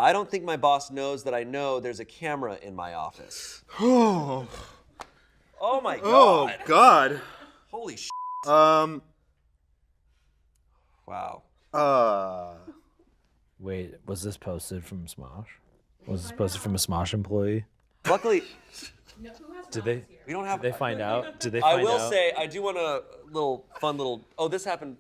I don't think my boss knows that I know there's a camera in my office. Oh my God. Oh God. Holy shit. Um. Wow. Wait, was this posted from Smosh? Was this posted from a Smosh employee? Luckily, No, who has Did they? we don't have. Did they find out? Did they I find will out? say I do want a fun little. Oh, this happened,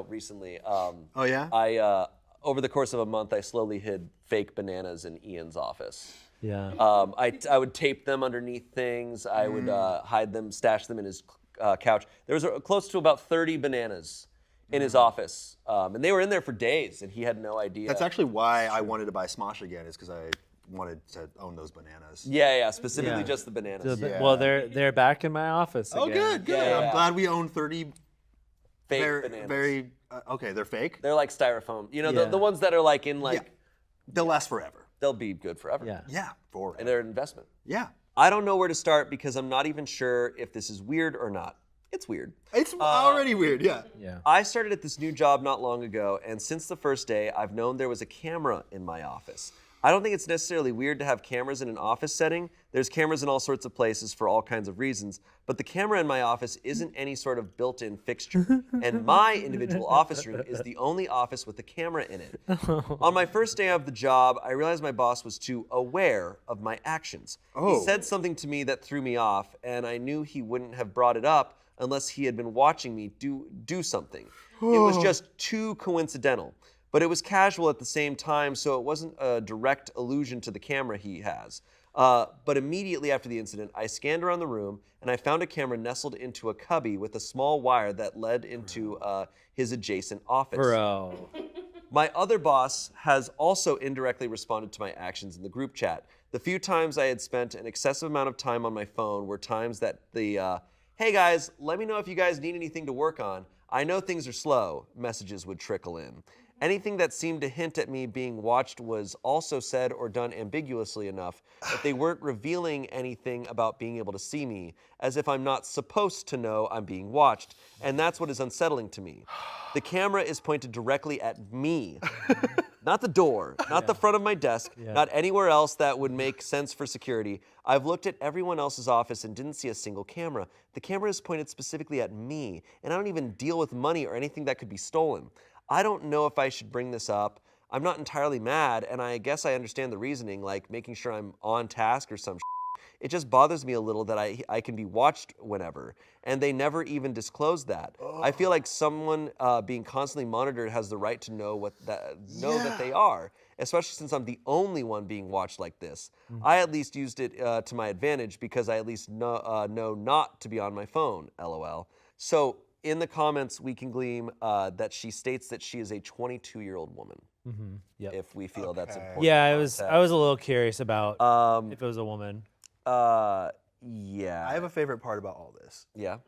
recently. Oh yeah. I over the course of a month, I slowly hid fake bananas in Ian's office. Yeah. I would tape them underneath things. I would hide them, stash them in his couch. There was close to about 30 bananas in his office, and they were in there for days, and he had no idea. That's actually why I wanted to buy Smosh again, is because I wanted to own those bananas. Yeah, specifically Yeah. just the bananas. Yeah. Well, they're back in my office Oh, again. good. Yeah. I'm glad we own 30 Fake very, bananas. very. Okay, they're fake. They're like styrofoam. Yeah. The ones that are like in like. Yeah. They'll last forever. They'll be good forever. Yeah. Yeah, forever. And they're an investment. Yeah. I don't know where to start because I'm not even sure if this is weird or not. It's weird. It's already weird. Yeah. Yeah. I started at this new job not long ago, and since the first day, I've known there was a camera in my office. I don't think it's necessarily weird to have cameras in an office setting. There's cameras in all sorts of places for all kinds of reasons, but the camera in my office isn't any sort of built-in fixture. And my individual office room is the only office with a camera in it. On my first day of the job, I realized my boss was too aware of my actions. Oh. He said something to me that threw me off, and I knew he wouldn't have brought it up unless he had been watching me do something. It was just too coincidental. But it was casual at the same time, so it wasn't a direct allusion to the camera he has. But immediately after the incident, I scanned around the room, and I found a camera nestled into a cubby with a small wire that led into his adjacent office. Bro. My other boss has also indirectly responded to my actions in the group chat. The few times I had spent an excessive amount of time on my phone were times that the, hey guys, let me know if you guys need anything to work on. I know things are slow, messages would trickle in. Anything that seemed to hint at me being watched was also said or done ambiguously enough that they weren't revealing anything about being able to see me, as if I'm not supposed to know I'm being watched, and that's what is unsettling to me. The camera is pointed directly at me, not the door, not the front of my desk, not anywhere else that would make sense for security. I've looked at everyone else's office and didn't see a single camera. The camera is pointed specifically at me, and I don't even deal with money or anything that could be stolen. I don't know if I should bring this up. I'm not entirely mad, and I guess I understand the reasoning, like making sure I'm on task or some shit. It just bothers me a little that I can be watched whenever, and they never even disclose that. I feel like someone being constantly monitored has the right to know that they are, especially since I'm the only one being watched like this. I at least used it to my advantage because I at least know not to be on my phone, LOL. So in the comments, we can glean that she states that she is a 22-year-old woman. Mm-hmm. Yep. If we feel that's important. Yeah, I was a little curious about if it was a woman. Yeah. I have a favorite part about all this. Yeah.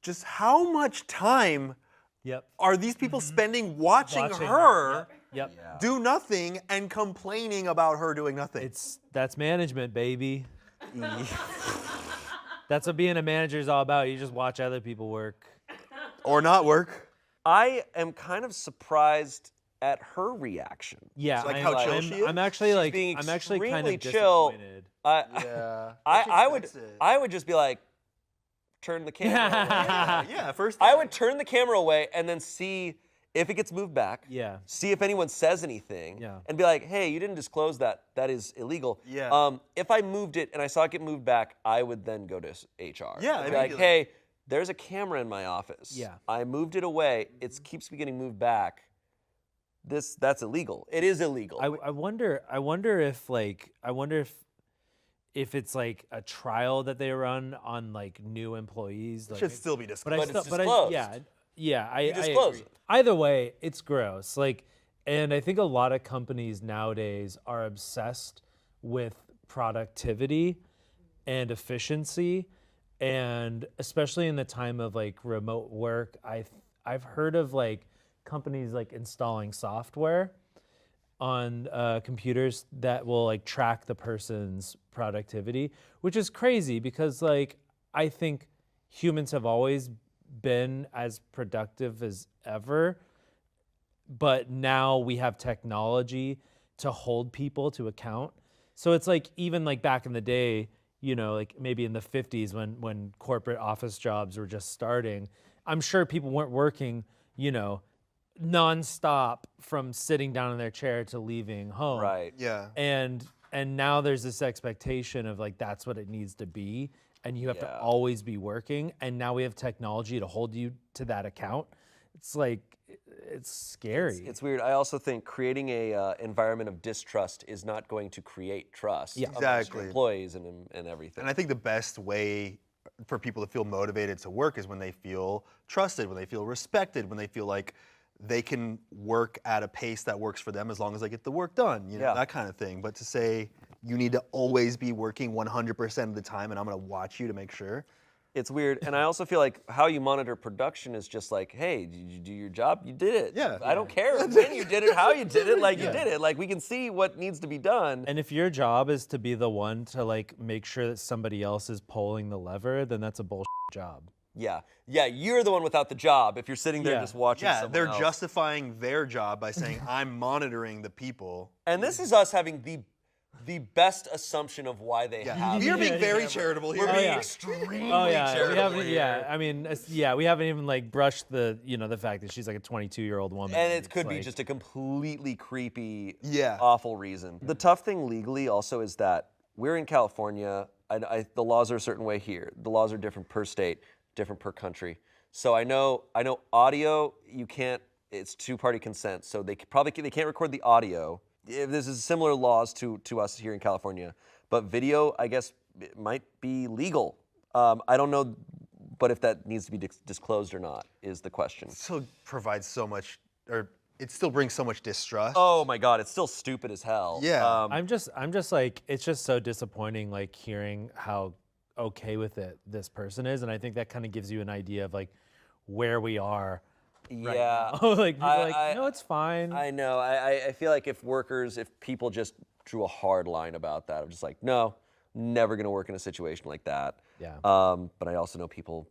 Just how much time Yep. are these people spending watching Watching her Yep. Yeah. do nothing and complaining about her doing nothing? That's management, baby. That's what being a manager is all about. You just watch other people work. Or not work. I am kind of surprised at her reaction. Yeah, So, like, how chill she is? I'm actually She's like being I'm actually kind extremely of chill. disappointed. Yeah. I would just be like, turn the camera away. Yeah, first I would turn the camera away and then see if it gets moved back. Yeah. See if anyone says anything. Yeah. And be like, hey, you didn't disclose that. That is illegal. Yeah. If I moved it and I saw it get moved back, I would then go to HR. Yeah, I'd be like, immediately. hey, there's a camera in my office. Yeah. I moved it away. It keeps getting moved back. That's illegal. It is illegal. I wonder if it's like a trial that they run on like new employees. It Like, should still be disclosed. But it's disclosed. I disclose agree. it. Either way, it's gross. Like, and I think a lot of companies nowadays are obsessed with productivity and efficiency, and especially in the time of like remote work, I've heard of like companies like installing software on computers that will like track the person's productivity, which is crazy because like I think humans have always been as productive as ever, but now we have technology to hold people to account. So it's like even like back in the day, you know, like maybe in the 50s when corporate office jobs were just starting, I'm sure people weren't working, you know, nonstop from sitting down in their chair to leaving home. Right. Yeah. And now there's this expectation of like that's what it needs to be, and you have to always be working. And now we have technology to hold you to that account. It's like it's scary. It's weird. I also think creating a environment of distrust is not going to create trust amongst Exactly. employees and everything. And I think the best way for people to feel motivated to work is when they feel trusted, when they feel respected, when they feel like they can work at a pace that works for them as long as they get the work done, you know, that kind of thing. But to say you need to always be working 100% of the time and I'm going to watch you to make sure. It's weird. And I also feel like how you monitor production is just like, hey, did you do your job? You did it. Yeah. I don't care when you did it, how you did it, like you did it. Like we can see what needs to be done. And if your job is to be the one to like make sure that somebody else is pulling the lever, then that's a bullshit job. Yeah, you're the one without the job if you're sitting there just watching someone they're else. justifying their job by saying, I'm monitoring the people. And this is us having the best assumption of why they have You're it. being very charitable here. We're being yeah. extremely We charitable haven't. here. Yeah, I mean, we haven't even like brushed the, you know, the fact that she's like a 22-year-old woman. And it It's could be like- just a completely creepy, Yeah. awful reason. The tough thing legally also is that we're in California. The laws are a certain way here. The laws are different per state, different per country. So I know audio, you can't, it's two-party consent. So they can't record the audio. This is similar laws to us here in California. But video, I guess, it might be legal. I don't know, but if that needs to be disclosed or not is the question. It still provides so much, or it still brings so much distrust. Oh my God, it's still stupid as hell. Yeah. I'm just like, it's just so disappointing, like hearing how okay with it this person is, and I think that kind of gives you an idea of like where we are. Right now. Like people are like, no, it's fine. I know. I feel like if people just drew a hard line about that, I'm just like, no, never gonna work in a situation like that. Yeah. But I also know people,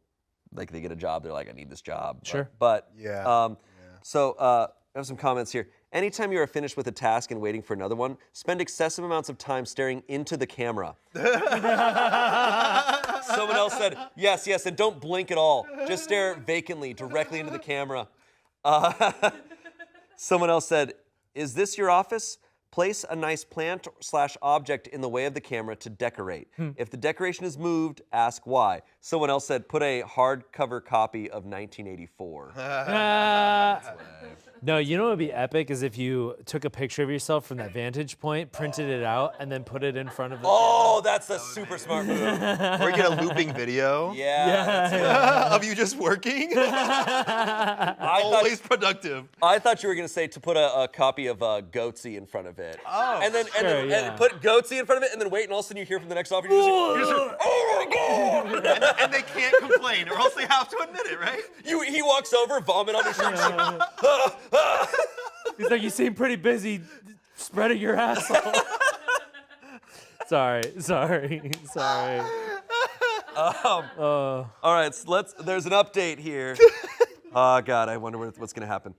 like they get a job, they're like, I need this job. Sure. But Yeah. So I have some comments here. Anytime you are finished with a task and waiting for another one, spend excessive amounts of time staring into the camera. Someone else said, yes, and don't blink at all. Just stare vacantly, directly into the camera. Someone else said, is this your office? Place a nice plant/object in the way of the camera to decorate. If the decoration is moved, ask why. Someone else said, put a hardcover copy of 1984. No, you know what would be epic is if you took a picture of yourself from that vantage point, printed it out, and then put it in front of the Oh, that's a super smart move. Or you get a looping video of you just working. Always productive. I thought you were going to say to put a copy of Goatsy in front of it. Oh, and then yeah. put Goatsy in front of it, and then wait, and all of a sudden you hear from the next office, you just hear, oh my God! and they can't complain, or else they have to admit it, right? He walks over, vomit on his shirt. He's like, you seem pretty busy spreading your asshole. Sorry. All right, so there's an update here. Oh God, I wonder what's gonna happen.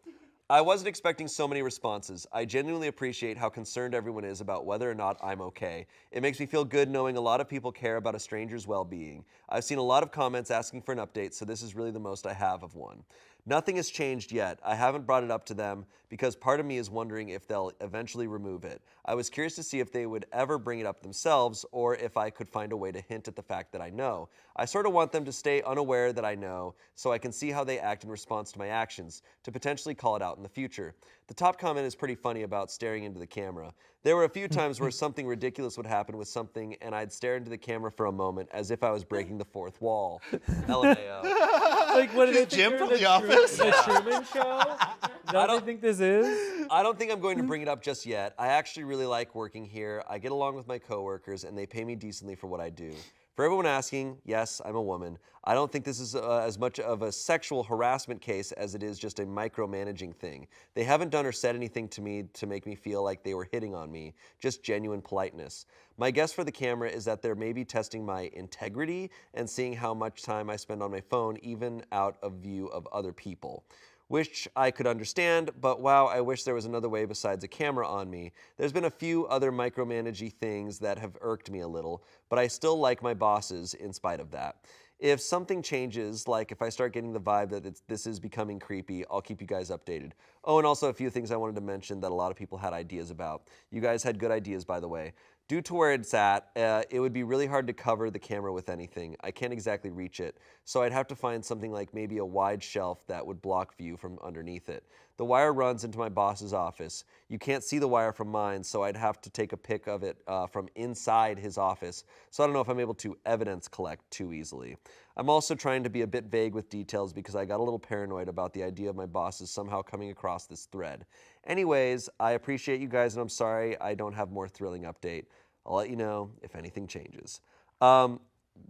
I wasn't expecting so many responses. I genuinely appreciate how concerned everyone is about whether or not I'm okay. It makes me feel good knowing a lot of people care about a stranger's well-being. I've seen a lot of comments asking for an update, so this is really the most I have of one. Nothing has changed yet. I haven't brought it up to them because part of me is wondering if they'll eventually remove it. I was curious to see if they would ever bring it up themselves or if I could find a way to hint at the fact that I know. I sort of want them to stay unaware that I know so I can see how they act in response to my actions, to potentially call it out in the future. The top comment is pretty funny about staring into the camera. There were a few times where something ridiculous would happen with something and I'd stare into the camera for a moment as if I was breaking the fourth wall. LMAO. Like, what did they Jim think from The Office? The Truman Show? Is that what they think this is? I don't think I'm going to bring it up just yet. I actually really like working here. I get along with my coworkers, and they pay me decently for what I do. For everyone asking, yes, I'm a woman. I don't think this is as much of a sexual harassment case as it is just a micromanaging thing. They haven't done or said anything to me to make me feel like they were hitting on me, just genuine politeness. My guess for the camera is that they're maybe testing my integrity and seeing how much time I spend on my phone, even out of view of other people. Which I could understand, but wow, I wish there was another way besides a camera on me. There's been a few other micromanagey things that have irked me a little, but I still like my bosses in spite of that. If something changes, like if I start getting the vibe that this is becoming creepy, I'll keep you guys updated. Oh, and also a few things I wanted to mention that a lot of people had ideas about. You guys had good ideas, by the way. Due to where it's at, it would be really hard to cover the camera with anything. I can't exactly reach it, so I'd have to find something like maybe a wide shelf that would block view from underneath it. The wire runs into my boss's office. You can't see the wire from mine, so I'd have to take a pic of it from inside his office, so I don't know if I'm able to evidence collect too easily. I'm also trying to be a bit vague with details because I got a little paranoid about the idea of my bosses somehow coming across this thread. Anyways, I appreciate you guys, and I'm sorry I don't have more thrilling update. I'll let you know if anything changes.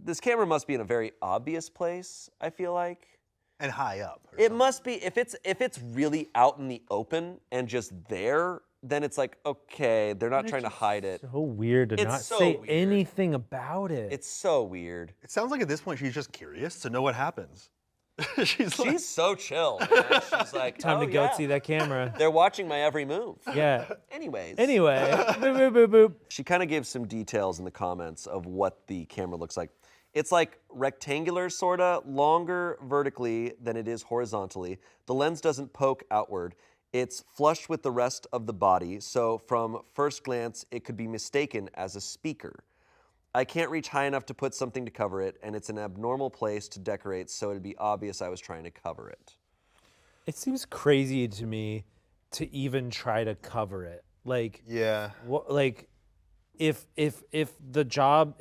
This camera must be in a very obvious place, I feel like. And high up. It must be, if it's really out in the open and just there, then it's like, okay, they're not trying to hide it. So weird to It's not so say weird. anything about it. It's so weird. It sounds like at this point she's just curious to know what happens. She's like, She's so chill, man. She's like, Time oh, to go yeah. see that camera. They're watching my every move. Yeah. Anyways. Anyway, boop, boop, boop, boop. She kind of gave some details in the comments of what the camera looks like. It's like rectangular, sorta, longer vertically than it is horizontally. The lens doesn't poke outward. It's flush with the rest of the body, so from first glance, it could be mistaken as a speaker. I can't reach high enough to put something to cover it, and it's an abnormal place to decorate, so it'd be obvious I was trying to cover it. It seems crazy to me to even try to cover it. Like, yeah. like if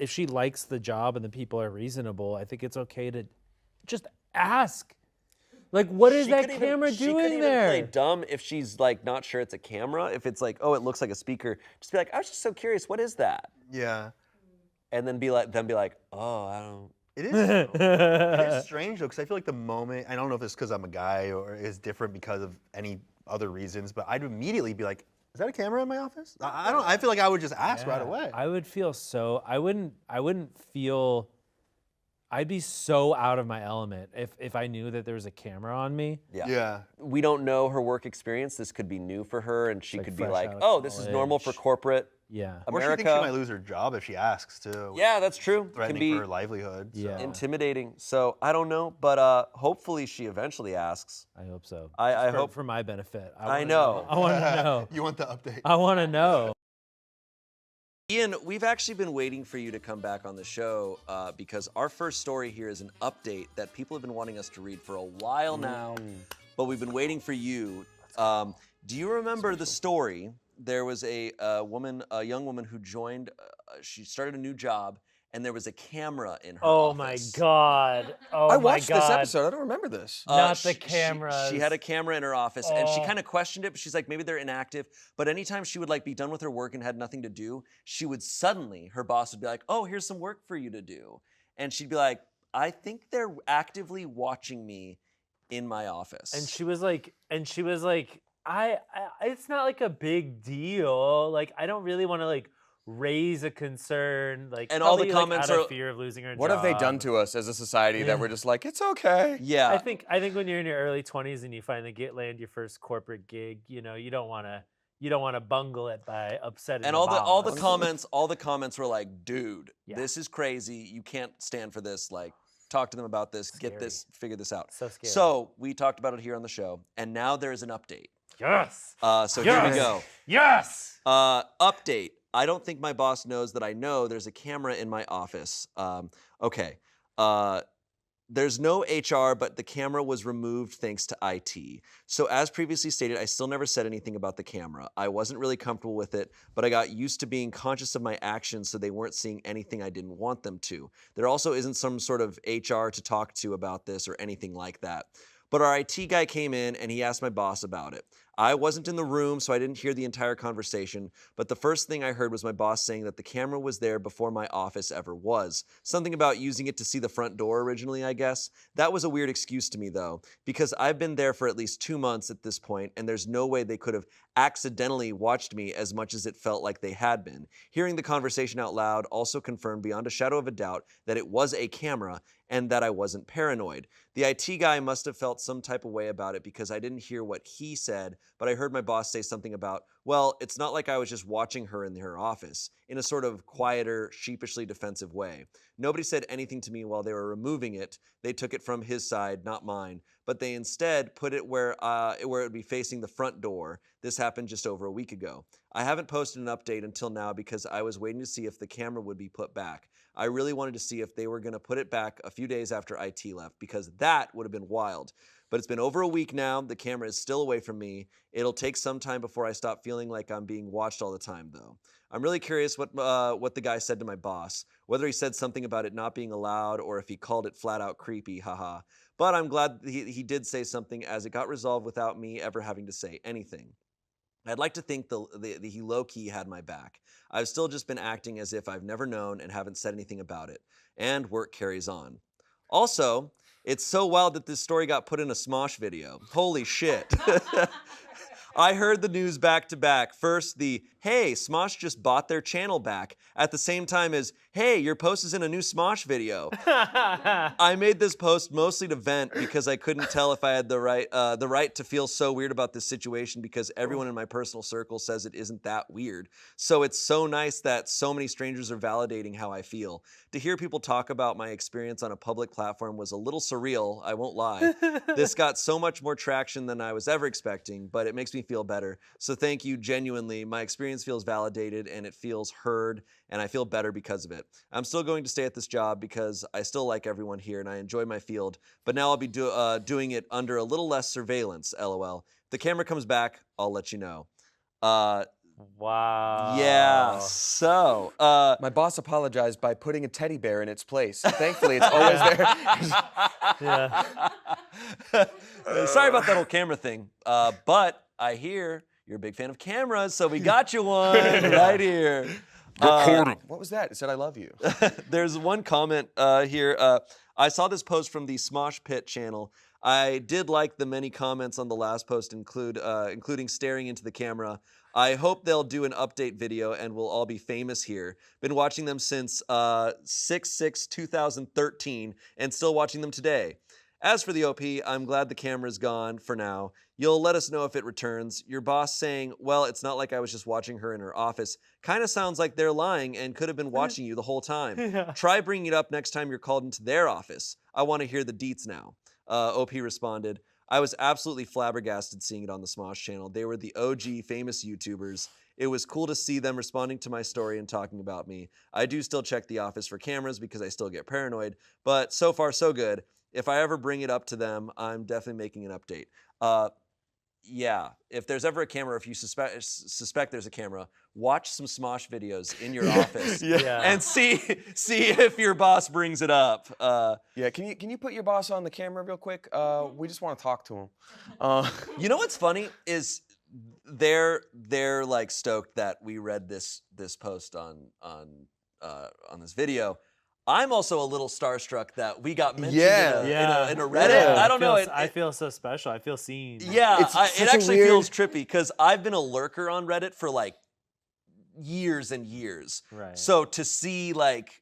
she likes the job and the people are reasonable, I think it's okay to just ask. Like, what is that camera She doing could even there? play dumb if she's like not sure it's a camera. If it's like, oh, it looks like a speaker, just be like, I was just so curious, what is that? Yeah. And then be like, oh, I don't. It is strange though, because I feel like the moment, I don't know if it's because I'm a guy or it's different because of any other reasons, but I'd immediately be like, is that a camera in my office? I feel like I would just ask right away. I would feel so, I wouldn't feel, I'd be so out of my element if I knew that there was a camera on me. Yeah. We don't know her work experience. This could be new for her, and she Like could be fresh like, out of oh, this is normal for college. corporate Yeah. Or she America. thinks she might lose her job if she asks too. Yeah, that's true. Can Threatening be for her livelihood. Yeah. intimidating. So I don't know, but hopefully she eventually asks. I hope so. I For- hope- for my benefit. I wanna know. I want to know. You want the update? I want to know. Ian, we've actually been waiting for you to come back on the show because our first story here is an update that people have been wanting us to read for a while now, but we've been waiting for you. Do you remember the story? There was a young woman who joined, she started a new job, and there was a camera in her Oh office. my God. Oh I my watched God. this episode. I don't remember this. Not the She cameras. had a camera in her office, and she Oh. kind of questioned it, but she's like, maybe they're inactive. But anytime she would like be done with her work and had nothing to do, she would suddenly, her boss would be like, oh, here's some work for you to do. And she'd be like, I think they're actively watching me in my office. And she was like, I it's not like a big deal. Like, I don't really want to like raise a concern. Like, And all the probably, like, comments out are- of fear of losing her What job. have they done to us as a society that we're just like, it's okay? yeah. I think when you're in your early 20s and you finally land your first corporate gig, you know, you don't want to bungle it by upsetting And the all the boss. comments were like, dude, Yeah. this is crazy. You can't stand for this. Like, talk to them about this. Get this, figure this out. So scary. So we talked about it here on the show, and now there is an update. Yes. So here we Yes. go. Yes. Update. I don't think my boss knows that I know there's a camera in my office. Okay. There's no HR, but the camera was removed thanks to IT. So as previously stated, I still never said anything about the camera. I wasn't really comfortable with it, but I got used to being conscious of my actions so they weren't seeing anything I didn't want them to. There also isn't some sort of HR to talk to about this or anything like that. But our IT guy came in and he asked my boss about it. I wasn't in the room, so I didn't hear the entire conversation, but the first thing I heard was my boss saying that the camera was there before my office ever was. Something about using it to see the front door originally, I guess. That was a weird excuse to me, though, because I've been there for at least 2 months at this point, and there's no way they could have accidentally watched me as much as it felt like they had been. Hearing the conversation out loud also confirmed beyond a shadow of a doubt that it was a camera, and that I wasn't paranoid. The IT guy must have felt some type of way about it because I didn't hear what he said, but I heard my boss say something about, well, it's not like I was just watching her in her office, in a sort of quieter, sheepishly defensive way. Nobody said anything to me while they were removing it. They took it from his side, not mine, but they instead put it where it would be facing the front door. This happened just over a week ago. I haven't posted an update until now because I was waiting to see if the camera would be put back. I really wanted to see if they were going to put it back a few days after IT left, because that would have been wild. But it's been over a week now. The camera is still away from me. It'll take some time before I stop feeling like I'm being watched all the time, though. I'm really curious what the guy said to my boss, whether he said something about it not being allowed or if he called it flat out creepy, haha. But I'm glad he did say something, as it got resolved without me ever having to say anything. I'd like to think he low-key had my back. I've still just been acting as if I've never known and haven't said anything about it. And work carries on. Also, it's so wild that this story got put in a Smosh video. Holy shit. I heard the news back to back. First, the, hey, Smosh just bought their channel back, at the same time as, hey, your post is in a new Smosh video. I made this post mostly to vent because I couldn't tell if I had the right to feel so weird about this situation, because everyone in my personal circle says it isn't that weird. So it's so nice that so many strangers are validating how I feel. To hear people talk about my experience on a public platform was a little surreal, I won't lie. This got so much more traction than I was ever expecting, but it makes me feel better. So thank you, genuinely. My experience feels validated and it feels heard, and I feel better because of it. I'm still going to stay at this job because I still like everyone here and I enjoy my field, but now I'll be doing it under a little less surveillance, LOL. If the camera comes back, I'll let you know. Wow. Yeah, so. My boss apologized by putting a teddy bear in its place. Thankfully, it's always there. Yeah. Sorry about that whole camera thing, but I hear you're a big fan of cameras, so we got you one right here. What was that? It said, I love you. There's one comment here. I saw this post from the Smosh Pit channel. I did like the many comments on the last post, including staring into the camera. I hope they'll do an update video and we'll all be famous here. Been watching them since 6/6/2013 and still watching them today. As for the OP, I'm glad the camera's gone for now. You'll let us know if it returns. Your boss saying, well, it's not like I was just watching her in her office, kind of sounds like they're lying and could have been watching you the whole time. Yeah. Try bringing it up next time you're called into their office. I want to hear the deets now. OP responded, I was absolutely flabbergasted seeing it on the Smosh channel. They were the OG famous YouTubers. It was cool to see them responding to my story and talking about me. I do still check the office for cameras because I still get paranoid, but so far so good. If I ever bring it up to them, I'm definitely making an update. Yeah, if there's ever a camera, if you suspect there's a camera, watch some Smosh videos in your office and see if your boss brings it up. Yeah, can you put your boss on the camera real quick? We just want to talk to him. You know what's funny is they're like stoked that we read this post on this video. I'm also a little starstruck that we got mentioned in a Reddit. Yeah. I don't know. I feel so special. I feel seen. Yeah, it actually weird... feels trippy because I've been a lurker on Reddit for like years and years. Right. So to see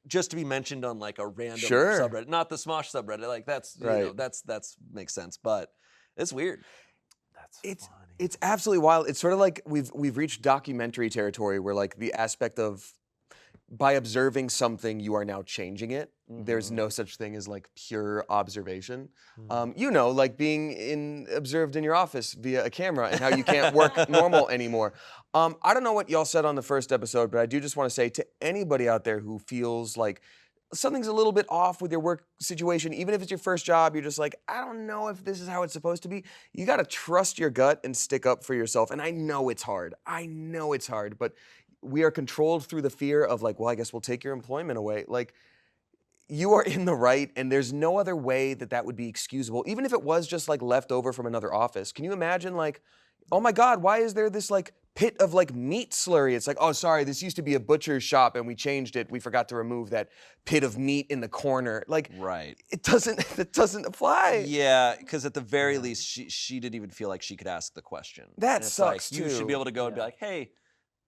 just to be mentioned on like a random subreddit, not the Smosh subreddit, like that's that's makes sense, but it's weird. That's funny. It's absolutely wild. It's sort of like we've reached documentary territory where like the aspect of by observing something, you are now changing it. Mm-hmm. There's no such thing as like pure observation. Mm-hmm. Like being observed in your office via a camera and how you can't work normal anymore. I don't know what y'all said on the first episode, but I do just want to say to anybody out there who feels like something's a little bit off with your work situation, even if it's your first job, you're just like, I don't know if this is how it's supposed to be. You got to trust your gut and stick up for yourself. And I know it's hard, but we are controlled through the fear of like, well, I guess we'll take your employment away. Like, you are in the right, and there's no other way that would be excusable. Even if it was just like left over from another office. Can you imagine like, oh my God, why is there this like pit of like meat slurry? It's like, oh, sorry, this used to be a butcher's shop and we changed it. We forgot to remove that pit of meat in the corner. Like, right. It doesn't apply. Yeah, because at the very least, she didn't even feel like she could ask the question. That sucks too. You should be able to go and be like, hey,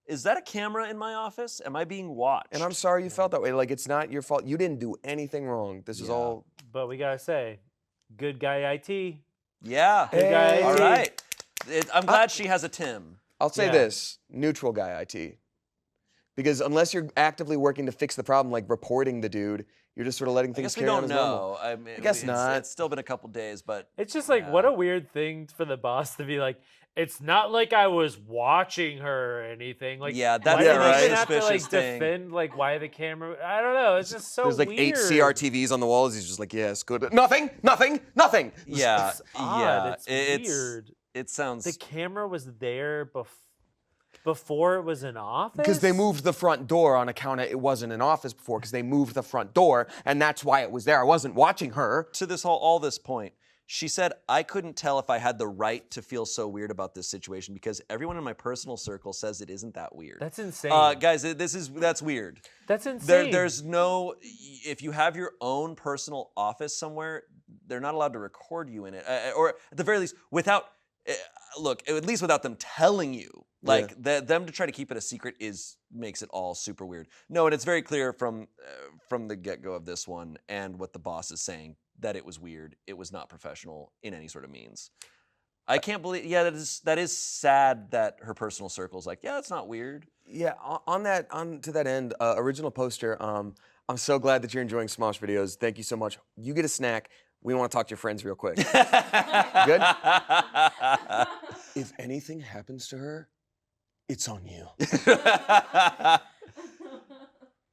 is that a camera in my office? Am I being watched? And I'm sorry you felt that way. Like, it's not your fault. You didn't do anything wrong. This is all but we gotta say, good guy IT. Yeah. Good guy All IT. right. I'm glad she has a Tim. I'll say Yeah. this, neutral guy IT. Because unless you're actively working to fix the problem, like reporting the dude, you're just sort of letting I things guess we carry on don't as normal. know. I mean, guess not. It's still been a couple days, but It's just like, what a weird thing for the boss to be like, it's not like I was watching her or anything. Like, Yeah, that's why the do most they even have to like suspicious thing. defend like why the camera? I don't know. It's just so There's like weird. 8 CRTVs on the walls. He's just like, yes, good. Nothing, nothing, nothing. yeah, It's odd. yeah. It's weird. It sounds. The camera was there before it was an office. Because they moved the front door on account of it wasn't an office before, because they moved the front door, and that's why it was there. I wasn't watching her. to this all this point. She said, I couldn't tell if I had the right to feel so weird about this situation because everyone in my personal circle says it isn't that weird. That's insane. Guys, that's weird. That's insane. There's no, if you have your own personal office somewhere, they're not allowed to record you in it. Or at the very least, without, look, at least without them telling you. Like, them to try to keep it a secret makes it all super weird. No, and it's very clear from the get-go of this one and what the boss is saying that it was weird. It was not professional in any sort of means. I can't believe, that is sad that her personal circle's like, yeah, that's not weird. Yeah, to that end, original poster, I'm so glad that you're enjoying Smosh videos. Thank you so much. You get a snack. We want to talk to your friends real quick. Good? If anything happens to her, it's on you.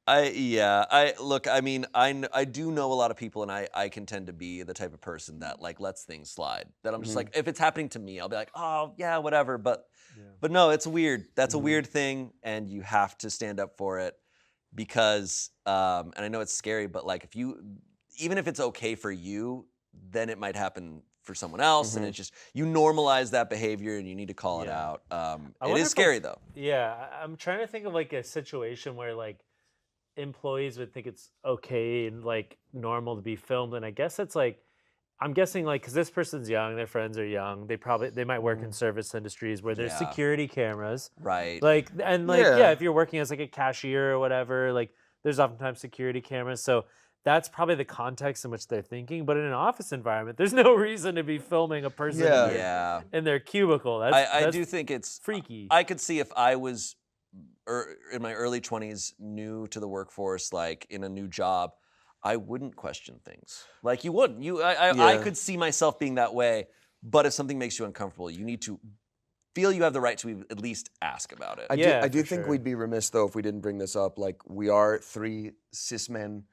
I mean, I do know a lot of people, and I can tend to be the type of person that like lets things slide. That I'm just like, if it's happening to me, I'll be like, oh yeah, whatever. But no, it's weird. That's a weird thing, and you have to stand up for it because, and I know it's scary, but like even if it's okay for you, then it might happen for someone else, and it's just you normalize that behavior, and you need to call it out. It is scary though. Yeah, I'm trying to think of like a situation where like employees would think it's okay and like normal to be filmed, and I guess it's like, I'm guessing like because this person's young, their friends are young, they might work in service industries where there's security cameras, Right? like and like if you're working as like a cashier or whatever, like there's oftentimes security cameras, so that's probably the context in which they're thinking. But in an office environment, there's no reason to be filming a person in their cubicle. I do think it's freaky. I could see if I was in my early 20s, new to the workforce, like in a new job, I wouldn't question things. Like you wouldn't. I could see myself being that way. But if something makes you uncomfortable, you need to feel you have the right to at least ask about it. I do think we'd be remiss though if we didn't bring this up. Like we are 3 cis men.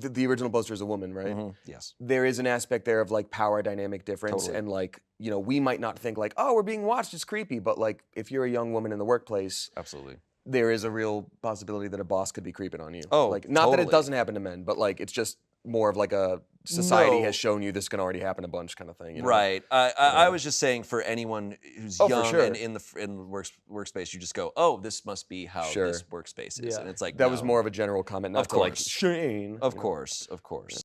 The original poster is a woman, right? Yes. There is an aspect there of like power dynamic difference, and like, you know, we might not think like, oh, we're being watched, it's creepy, but like if you're a young woman in the workplace, Absolutely. there is a real possibility that a boss could be creeping on you. Oh, like not that it totally. doesn't happen to men, but like it's just more of like a society has shown you this can already happen a bunch kind of thing. You know? Right. I was just saying for anyone who's young for sure. and in the workspace, you just go, oh, this must be how this workspace is, and it's like That was more of a general comment, not to like Shayne. Of course.